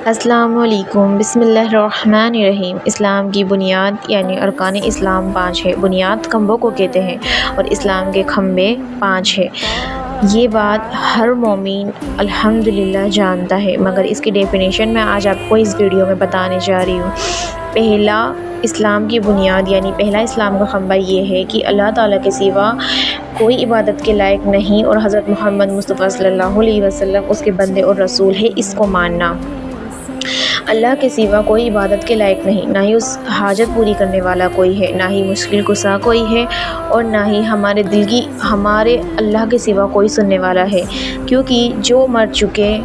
السلام علیکم۔ بسم اللہ الرحمن الرحیم۔ اسلام کی بنیاد یعنی ارکان اسلام 5 ہے۔ بنیاد کھمبوں کو کہتے ہیں اور اسلام کے کھمبے 5 ہیں۔ یہ بات ہر مومن الحمدللہ جانتا ہے، مگر اس کی ڈیفینیشن میں آج آپ کو اس ویڈیو میں بتانے جا رہی ہوں۔ پہلا اسلام کی بنیاد یعنی پہلا اسلام کا کھمبا یہ ہے کہ اللہ تعالیٰ کے سوا کوئی عبادت کے لائق نہیں اور حضرت محمد مصطفیٰ صلی اللہ علیہ وسلم اس کے بندے اور رسول ہے، اس کو ماننا۔ اللہ کے سوا کوئی عبادت کے لائق نہیں، نہ ہی اس حاجت پوری کرنے والا کوئی ہے، نہ ہی مشکل کشا کوئی ہے، اور نہ ہی ہمارے اللہ کے سوا کوئی سننے والا ہے، کیونکہ جو مر چکے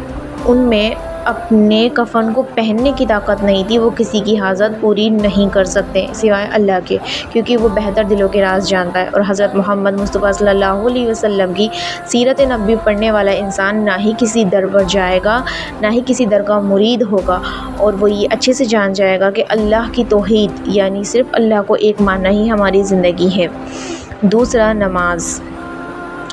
ان میں اپنے کفن کو پہننے کی طاقت نہیں تھی، وہ کسی کی حاجت پوری نہیں کر سکتے سوائے اللہ کے، کیونکہ وہ بہتر دلوں کے راز جانتا ہے۔ اور حضرت محمد مصطفیٰ صلی اللہ علیہ وسلم کی سیرت نبوی پڑھنے والا انسان نہ ہی کسی در پر جائے گا، نہ ہی کسی در کا مرید ہوگا، اور وہ یہ اچھے سے جان جائے گا کہ اللہ کی توحید یعنی صرف اللہ کو ایک ماننا ہی ہماری زندگی ہے۔ دوسرا،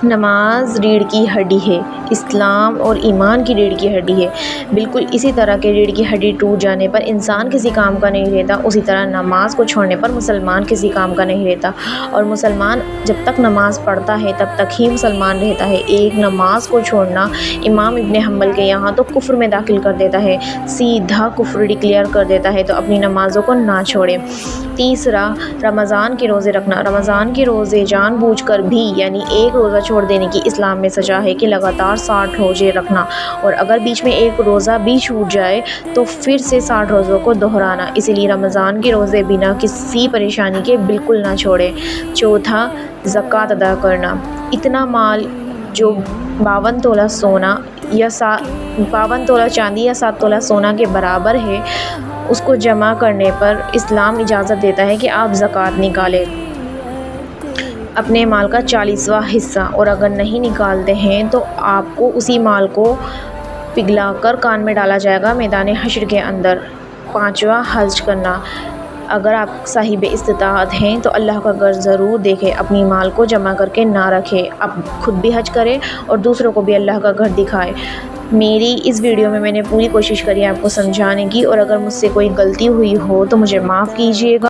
نماز ریڑھ کی ہڈی ہے، اسلام اور ایمان کی ریڑھ کی ہڈی ہے۔ بالکل اسی طرح کہ ریڑھ کی ہڈی ٹوٹ جانے پر انسان کسی کام کا نہیں رہتا، اسی طرح نماز کو چھوڑنے پر مسلمان کسی کام کا نہیں رہتا، اور مسلمان جب تک نماز پڑھتا ہے تب تک ہی مسلمان رہتا ہے۔ ایک نماز کو چھوڑنا امام ابن حنبل کے یہاں تو کفر میں داخل کر دیتا ہے، سیدھا کفر ڈکلیئر کر دیتا ہے، تو اپنی نمازوں کو نہ چھوڑے۔ تیسرا، رمضان کے روزے رکھنا۔ رمضان کے روزے جان بوجھ کر بھی یعنی ایک روزہ چھوڑ دینے کی اسلام میں سزا ہے کہ لگاتار 60 روزے رکھنا، اور اگر بیچ میں ایک روزہ بھی چھوٹ جائے تو پھر سے 60 روزوں کو دہرانا۔ اسی لیے رمضان کے روزے بنا کسی پریشانی کے بالکل نہ چھوڑیں۔ چوتھا، زکوٰۃ ادا کرنا۔ اتنا مال جو 52 تولہ سونا یا 52 تولہ چاندی یا 7 تولہ سونا کے برابر ہے، اس کو جمع کرنے پر اسلام اجازت دیتا ہے کہ آپ زکوٰۃ نکالیں، اپنے مال کا 40واں حصہ، اور اگر نہیں نکالتے ہیں تو آپ کو اسی مال کو پگھلا کر کان میں ڈالا جائے گا میدان حشر کے اندر۔ پانچواں، حج کرنا۔ اگر آپ صاحب استطاعت ہیں تو اللہ کا گھر ضرور دیکھیں، اپنی مال کو جمع کر کے نہ رکھیں، آپ خود بھی حج کریں اور دوسروں کو بھی اللہ کا گھر دکھائیں۔ میری اس ویڈیو میں نے پوری کوشش کری آپ کو سمجھانے کی، اور اگر مجھ سے کوئی غلطی ہوئی ہو تو مجھے معاف کیجیے گا۔